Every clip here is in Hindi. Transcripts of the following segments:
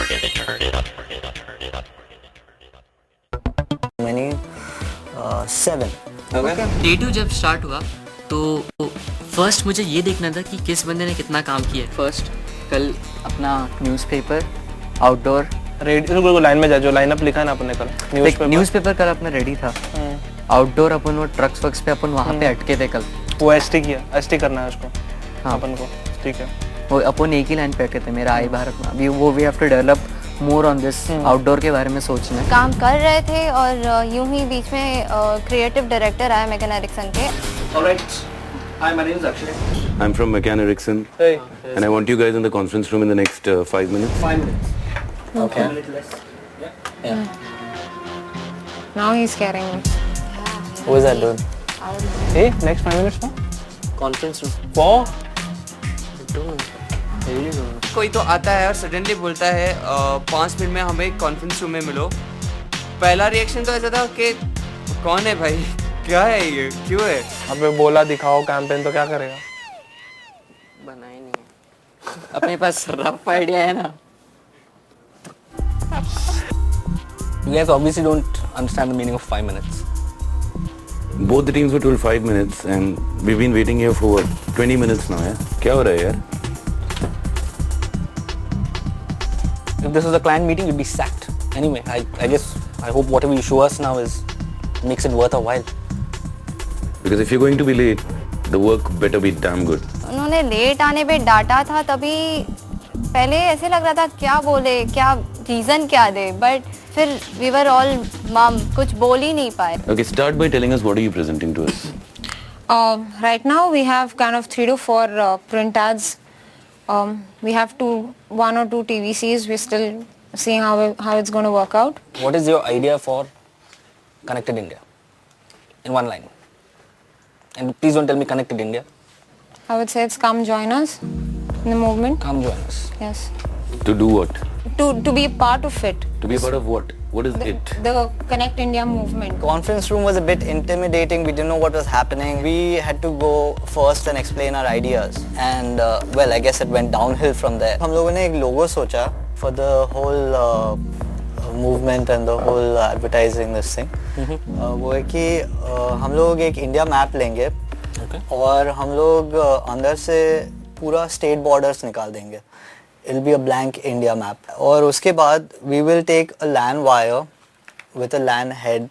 Many 7. Okay. डे 2 जब स्टार्ट हुआ तो फर्स्ट मुझे ये देखना था कि किस बंदे ने कितना काम किया है। फर्स्ट कल अपना न्यूज़पेपर आउटडोर रेडियो लाइन में जा, जो लाइनअप लिखा है ना अपने कल न्यूज़पेपर कल अपना रेडी था। आउटडोर अपन वो ट्रक्स वक्स पे अपन वहाँ पे अटके थे कल। वो एसटी किया, एसटी करना है उसको। हाँ अपन को ठीक है। वो अपन एक ही लाइन पे अटके थे मेरा आई भारत में। अभी वो we have to develop more on this, outdoor के बारे में सोचना है। काम कर रहे थे और यूं ही बीच में क्रिएटिव डायरेक्टर आया मैकन एरिक्सन के। Alright. Hi, my name is Akshay. I'm from McCann Erickson, Hey. and I want you guys in the conference room in the next 5 minutes. 5 minutes. Okay. 1 minute less. Now he's scaring me. Who is that dude? Hey, next 5 minutes now? Conference room For? कोई तो आता है और सडनली बोलता है 5 मिनट में हमें कॉन्फ्रेंस रूम में मिलो। पहला रिएक्शन तो ऐसा था कि कौन है भाई, क्या है ये, क्यों है? अबे बोला दिखाओ कैंपेन तो क्या करेगा? बना ही नहीं है। अपने पास रफ आइडिया है ना। You guys obviously don't understand the meaning of 5 minutes. Both the teams were told 5 minutes, and we've been waiting here for what, 20 minutes now. यार क्या हो रहा है यार? If this was a client meeting, you'd be sacked. Anyway, I hope whatever you show us now makes it worth a while. Because if you're going to be late, the work better be damn good. उन्होंने लेट आने पे डांटा था, तभी पहले ऐसे लग रहा था क्या बोले, क्या रीजन क्या दे, बट फिर we were all mum, कुछ बोल ही नहीं पाए। Okay, start by telling us what are you presenting to us. Right now we have kind of 3 to 4 print ads. We have 1 or 2 TVCs. We're still seeing how it's going to work out. What is your idea for Connected India? In one line. And please don't tell me Connected India. I would say it's come join us in the movement. Come join us. Yes. To do what? To be part of it. To be a part of what? What is it? The Connect India movement. Conference room was a bit intimidating. We didn't know what was happening. We had to go first and explain our ideas. And well, I guess it went downhill from there. हम लोगों ने एक logo सोचा for the whole movement and the whole advertising this thing. वो है कि हम लोग एक इंडिया मैप लेंगे और हम लोग अंदर से पूरा स्टेट बॉर्डर्स निकाल देंगे. It'll be a blank India map. और उसके बाद we will take a LAN wire with a LAN head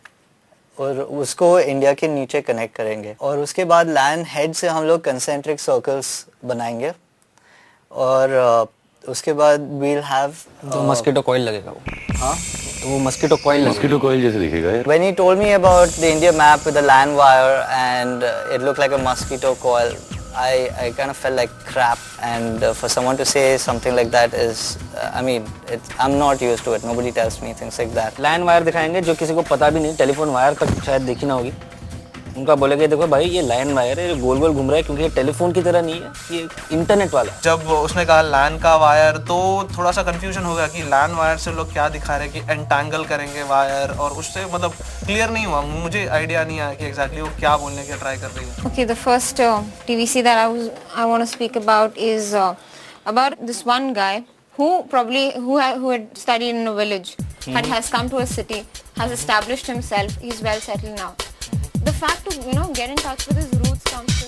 और उसको इंडिया के नीचे कनेक्ट करेंगे और उसके बाद LAN head से हम लोग concentric circles बनाएंगे और उसके बाद we'll have तो mosquito coil लगेगा वो. हाँ तो वो mosquito coil लगेगा. Mosquito coil जैसे दिखेगा यार. When he told me about the India map with the LAN wire and it looked like a mosquito coil, I kind of felt like crap, and for someone to say something like that is, I mean, I'm not used to it. Nobody tells me things like that. LAN wire दिखाएंगे जो किसी को पता भी नहीं, टेलीफोन वायर तक शायद देखी ना होगी. उनका बोलेगा देखो भाई ये LAN वायर है, ये गोल गोल घूम रहा है क्योंकि ये टेलीफोन की तरह नहीं है, ये इंटरनेट वाला है. जब उसने कहा लैन का वायर तो थोड़ा सा कंफ्यूजन हो गया कि लैन वायर से लोग क्या दिखा रहे हैं कि एंटैंगल करेंगे वायर, और उससे मतलब क्लियर नहीं हुआ, मुझे आइडिया नहीं आया कि एग्जैक्टली वो क्या बोलने की ट्राई कर रही है. Okay, the first TVC that I want to speak about is about this one guy who had studied in a village, has come to a city, has established himself, he's well settled now. The fact to get in touch with his roots comes to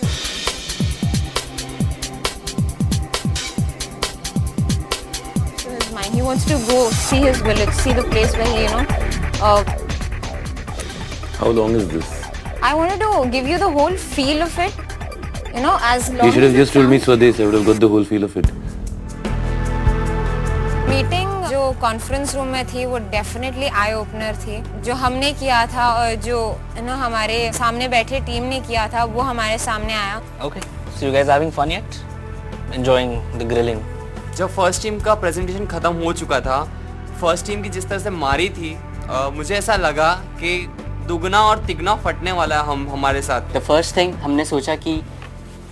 his mind. He wants to go see his village, see the place where he How long is this? I wanted to give you the whole feel of it, as long You should have as just told me Swadesh. I would have got the whole feel of it. Meeting जो कॉन्फ्रेंस रूम में थी वो डेफिनेटली आई ओपनर थी. जो हमने किया था और जो हमारे सामने बैठे टीम ने किया था वो हमारे सामने आया. Okay, so you guys having fun yet? Enjoying the grilling? जब फर्स्ट टीम का प्रेजेंटेशन खत्म हो चुका था, फर्स्ट टीम की जिस तरह से मारी थी, मुझे ऐसा लगा कि दुगना और तिगना फटने वाला है हमारे साथ. द फर्स्ट थिंग हमने सोचा कि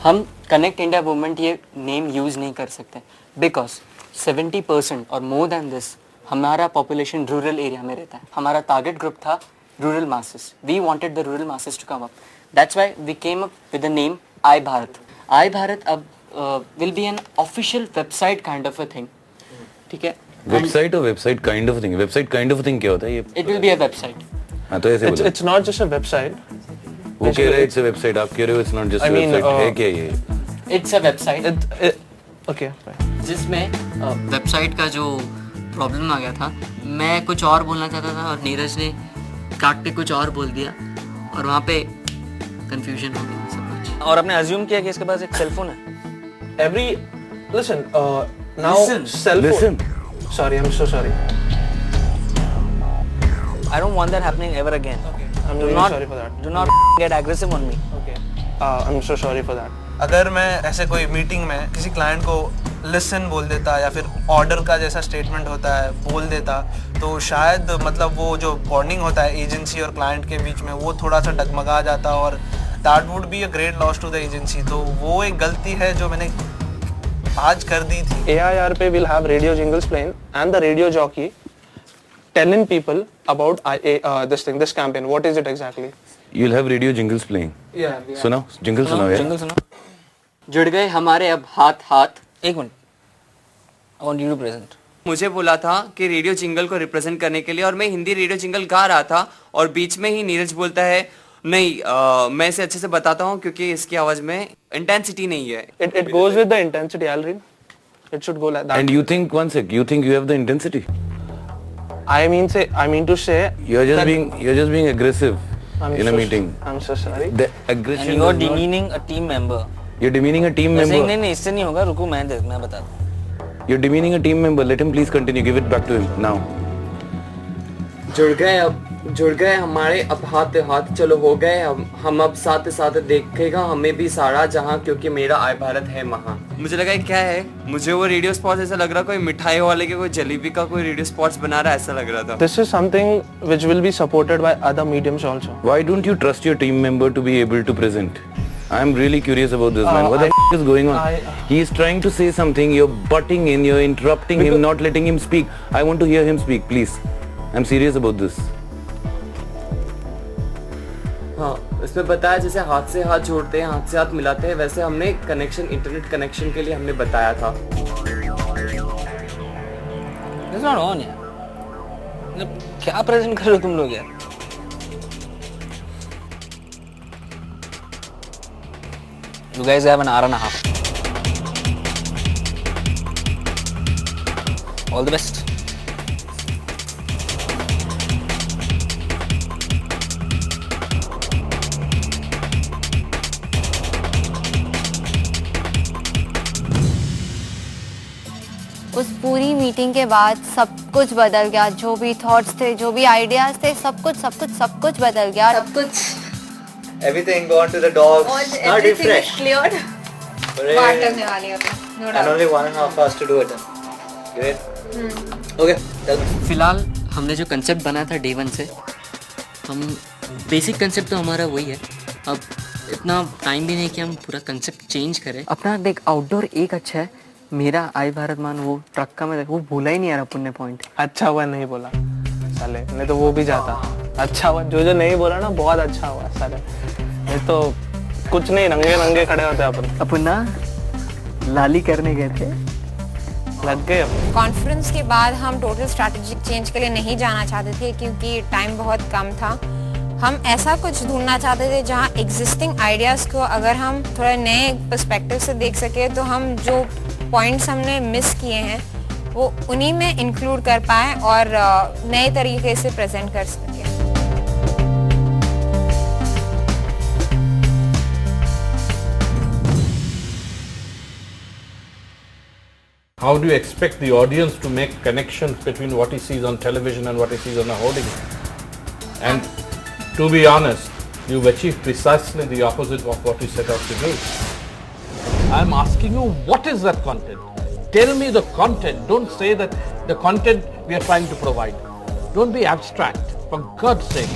हम कनेक्ट इंडिया मूवमेंट ये नेम यूज़ नहीं कर सकते बिकॉज 70% और मोर देन दिस हमारा पॉपुलेशन रूरल एरिया में रहता है. हमारा टारगेट ग्रुप था rural masses. We wanted the rural masses to come up. That's why we came up with the name I Bharat. I Bharat अब will be an official website kind of a thing. ठीक है. वेबसाइट और website kind of thing, website kind of thing क्या होता है ये? It will be a website. हाँ तो ऐसे बोलो। It's not just a website. वो कह रहे हैं it's a website, आप कह रहे हो it's not just a website, है क्या ये? It's a website. Okay. जिसमें वेबसाइट का जो प्रॉब्लम आ गया था, मैं कुछ और बोलना चाहता था और नीरज ने काट के कुछ और बोल दिया और वहाँ पे कंफ्यूजन हो गया सब कुछ। और आपने अज्यूम किया कि इसके पास एक सेलफोन है। Listen, now cell phone. Listen. Sorry, I'm so sorry. I don't want that happening ever again. I'm Do really not sorry for that. do not get aggressive on me. Okay. I'm so sorry for that. अगर मैं ऐसे कोई मीटिंग में किसी क्लाइंट को लिसन बोल देता या फिर ऑर्डर का जैसा स्टेटमेंट होता है बोल देता, तो शायद मतलब वो जो बॉन्डिंग होता है एजेंसी और क्लाइंट के बीच में वो थोड़ा सा डगमगा जाता और that would be a great loss to the agency. तो वो एक गलती है जो मैंने आज कर दी थी। AIR पे will have radio jingles playing and the radio jockey telling people about this campaign. What is it exactly? You'll have radio jingles playing. Yeah. सुनाओ, जिंगल सुनाओ यार। जिंगल सुनो। जुड़ गए हमारे अब हाथ हाथ। एक minute. I want you to present. मुझे बोला था कि रेडियो जिंगल को रिप्रेजेंट करने के लिए और मैं हिंदी रेडियो जिंगल गा रहा था और बीच में ही नीरज बोलता है नहीं मैं इसे अच्छे से बताता हूँ क्योंकि इसकी आवाज में इंटेंसिटी नहीं है। It goes with the intensity, Alrin. It should go like that. And you think, one sec, you think you have the intensity? I mean to say. You're just being aggressive in a meeting. I'm so sorry. The aggression. And you are demeaning a team member. You're demeaning a team member. नहीं इससे नहीं होगा, रुको मैं बताता हूँ। You're demeaning a team member. Let him please continue. Give it back to him now. जुड़ गए हमारे अब हाथ हाथ चलो हो गए हम अब साथ साथ देखेगा हमें भी सारा जहां क्योंकि मेरा आय भारत है महा। मुझे लगा क्या है, मुझे वो रेडियो स्पॉट्स ऐसा लग रहा कोई मिठाई वाले के कोई जलेबी का कोई रेडियो स्पॉट्स बना रहा है ऐसा लग रहा था। This is something which will be supported by other mediums also. Why don't you trust your team member to be able to present? I'm really curious about this man. What the is going on? He is trying to say something. You're butting in. You're interrupting him, not letting him speak. I want to hear him speak, please. I'm serious about this. हाँ, इसमें बताया जैसे हाथ से हाथ जोड़ते हैं, हाथ से हाथ मिलाते हैं, वैसे हमने कनेक्शन इंटरनेट कनेक्शन के लिए हमने बताया था। It's not on यार। मतलब क्या प्रेजेंट कर रहे हो तुम लोग यार? You guys have an hour and a half. All the best. उस पूरी मीटिंग के बाद सब कुछ बदल गया। जो भी थॉट्स थे, जो भी आइडियाज थे, सब कुछ बदल गया। सब कुछ Everything gone to the dogs. Not refreshed. cleared. बात करने वाली है no And doubt. only 1.5 hours to do it. Great. Okay. Tell me. फिलहाल हमने जो कंसेप्ट बनाया था डे 1 से, हम बेसिक कंसेप्ट तो हमारा वही है। अब इतना टाइम भी नहीं कि हम पूरा कंसेप्ट चेंज करें। अपना देख आउटडोर एक अच्छा है, मेरा आय भारत मान वो ट्रक का मैं वो भूला ही नहीं यार अपन ने पॉइंट। अच्छा हुआ नहीं बोला साले, नहीं तो वो भी जाता। अच्छा हुआ जो नहीं बोला ना, बहुत अच्छा हुआ साले, नहीं तो कुछ नहीं, नंगे खड़े होते अपन ना लाली करने गए थे, लग गए। कॉन्फ्रेंस के बाद हम टोटल स्ट्रैटेजिक चेंज के लिए नहीं जाना चाहते थे क्योंकि टाइम बहुत कम था। हम ऐसा कुछ ढूंढना चाहते थे जहां एग्जिस्टिंग आइडियाज़ को अगर हम थोड़ा नए पर्सपेक्टिव से देख सके तो हम जो पॉइंट्स हमने मिस किए हैं वो उन्हीं में इंक्लूड कर पाए और नए तरीके से प्रेजेंट कर सके। How do you expect the audience to make connections between what he sees on television and what he sees on a hoarding? And to be honest, you've achieved precisely the opposite of what you set out to do. I'm asking you, what is that content? Tell me the content. Don't say that the content we are trying to provide. Don't be abstract, for God's sake.